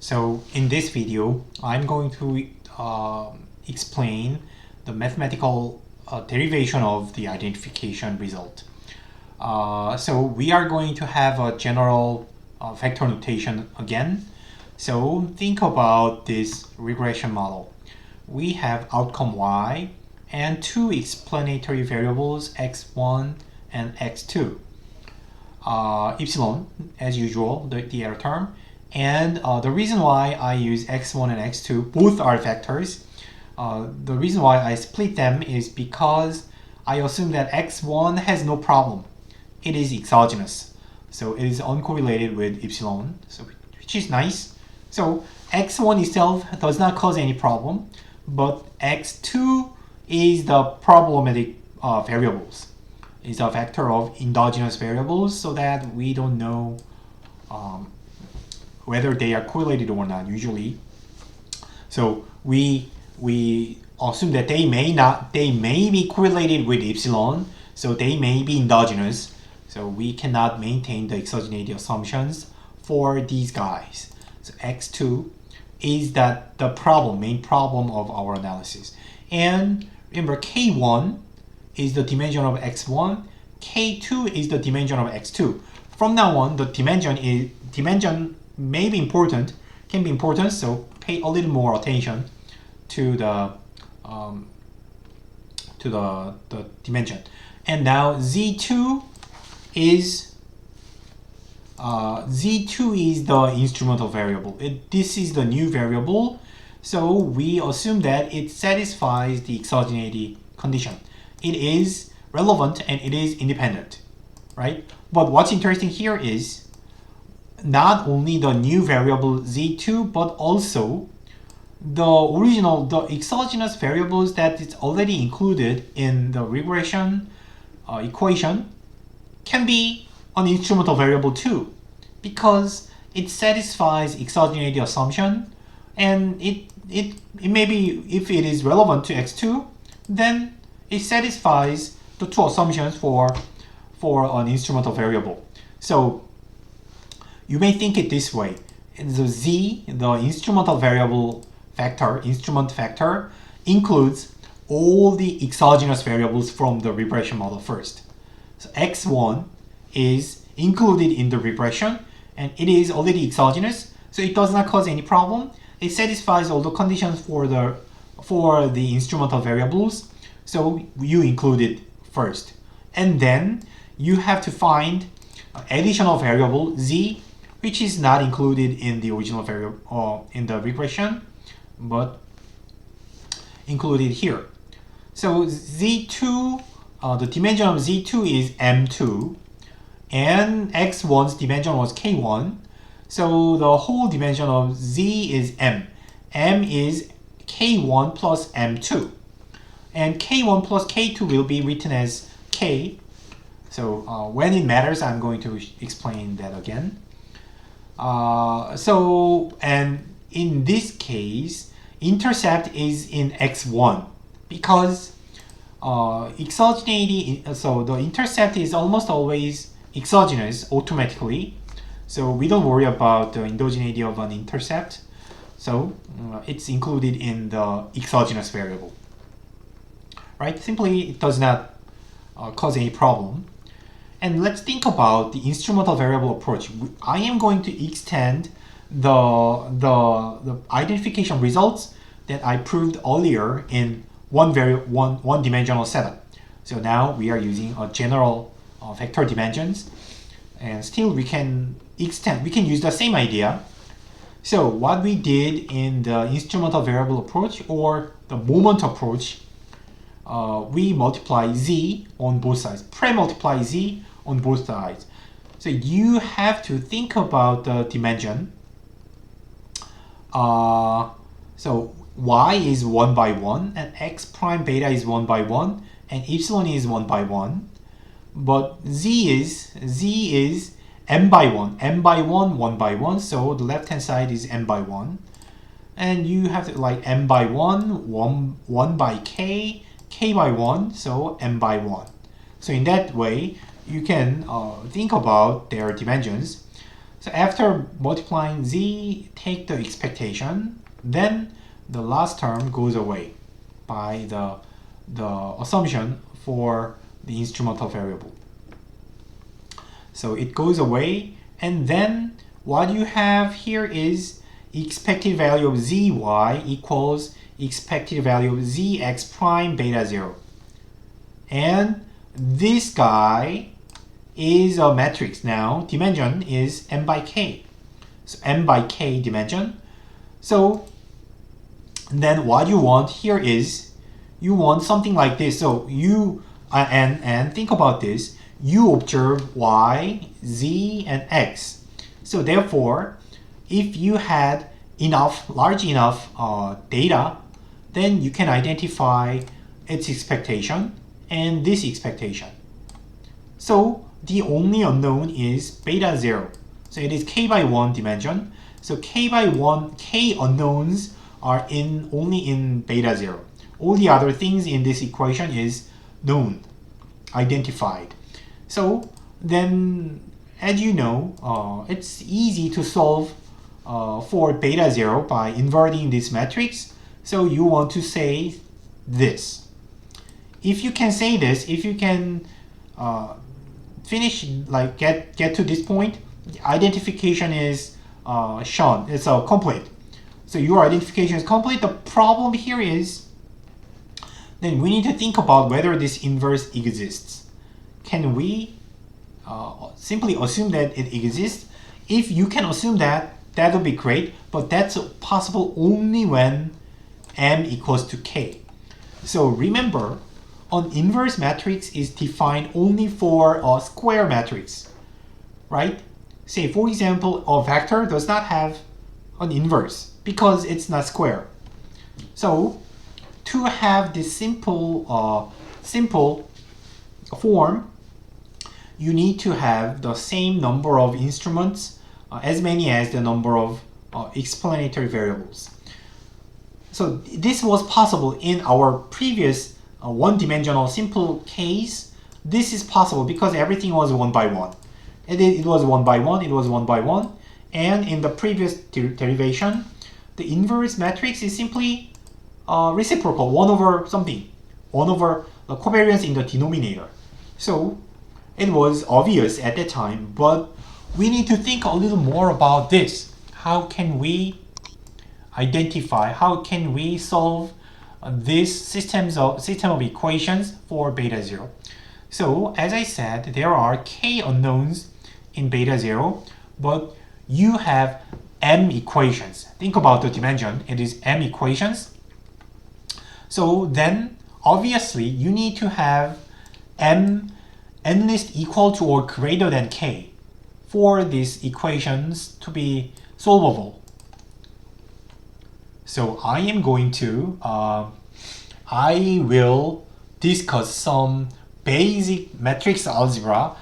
So in this video, I'm going to explain the mathematical derivation of the identification result. So we are going to have a general vector notation again. So think about this regression model. We have outcome y and two explanatory variables x1 and x2. Epsilon, as usual, the error term. And the reason why I use x1 and x2, both are vectors. The reason why I split them is because I assume that x1 has no problem. It is exogenous. So it is uncorrelated with epsilon, so which is nice. So x1 itself does not cause any problem, but x2 is the problematic variables. It's a vector of endogenous variables, so that we don't know whether they are correlated or not usually. So we assume that they may be correlated with epsilon, so they may be endogenous. So we cannot maintain the exogeneity assumptions for these guys. So x2 is that the main problem of our analysis. And remember, k1 is the dimension of x1, k2 is the dimension of x2. From now on, the dimension may be important, can be important, so pay a little more attention to the dimension. And now z2 is the instrumental variable. This is the new variable, so we assume that it satisfies the exogeneity condition. It is relevant and it is independent, right? But what's interesting here is not only the new variable z2, but also the exogenous variables that is already included in the regression equation can be an instrumental variable too, because it satisfies exogeneity assumption, and it may be, if it is relevant to x2, then it satisfies the two assumptions for an instrumental variable. So you may think it this way: the z, the instrumental variable vector, instrument vector, includes all the exogenous variables from the regression model first. So x1 is included in the regression, and it is already exogenous, so it does not cause any problem. It satisfies all the conditions for the instrumental variables, so you include it first. And then you have to find additional variable z, which is not included in the original variable in the regression, but included here. So z2, the dimension of z2 is m2, and x1's dimension was k1. So the whole dimension of z is m. M is k1 plus m2. And k1 plus k2 will be written as k. So when it matters, I'm going to explain that again. And in this case, intercept is in x1 because exogeneity, so the intercept is almost always exogenous automatically. So we don't worry about the endogeneity of an intercept. So it's included in the exogenous variable. Right? Simply, it does not cause any problem. And let's think about the instrumental variable approach. I am going to extend the identification results that I proved earlier in one-dimensional setup. So now we are using a general vector dimensions, and still we can use the same idea. So what we did in the instrumental variable approach or the moment approach, we multiply z on both sides, pre-multiply z on both sides. So you have to think about the dimension. So y is 1 by 1, and x prime beta is 1 by 1, and epsilon is 1 by 1. But z is m by 1, m by 1, 1 by 1. So the left hand side is m by 1. And you have to like m by 1, 1 by k, k by 1, so m by 1. So in that way, you can think about their dimensions. So after multiplying z, take the expectation, then the last term goes away by the assumption for the instrumental variable. So it goes away, and then what you have here is expected value of zy equals expected value of zx prime beta 0. And this guy is a matrix now. Dimension is m by k. So m by k dimension. So then what you want here is you want something like this. So you and think about this. You observe y, z, and x. So therefore, if you had large enough data, then you can identify its expectation and this expectation. So the only unknown is beta 0. So it is k by 1 dimension. So k by 1, k unknowns are only in beta 0. All the other things in this equation is known, identified. So then, as you know, it's easy to solve for beta 0 by inverting this matrix. So you want to say this. If you can say this, if you can finish, like get to this point, the identification is shown. It's complete. So your identification is complete. The problem here is, then we need to think about whether this inverse exists. Can we simply assume that it exists? If you can assume that, that would be great, but that's possible only when m equals to k. So remember, an inverse matrix is defined only for a square matrix, right? Say, for example, a vector does not have an inverse because it's not square. So to have this simple form, you need to have the same number of instruments, as many as the number of explanatory variables. So this was possible in our previous one-dimensional simple case. This is possible because everything was 1 by 1. It was 1 by 1, it was 1 by 1. And in the previous derivation, the inverse matrix is simply reciprocal, 1 over something, 1 over the covariance in the denominator. So it was obvious at that time, but we need to think a little more about this. How can we identify, how can we solve this system of equations for beta 0? So as I said, there are k unknowns in beta 0, but you have m equations. Think about the dimension. It is m equations. So then obviously you need to have n list equal to or greater than k for these equations to be solvable. So I am going to I will discuss some basic matrix algebra,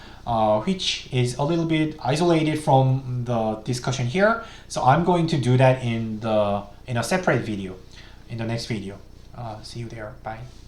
which is a little bit isolated from the discussion here. So I'm going to do that in a separate video, in the next video. See you there. Bye.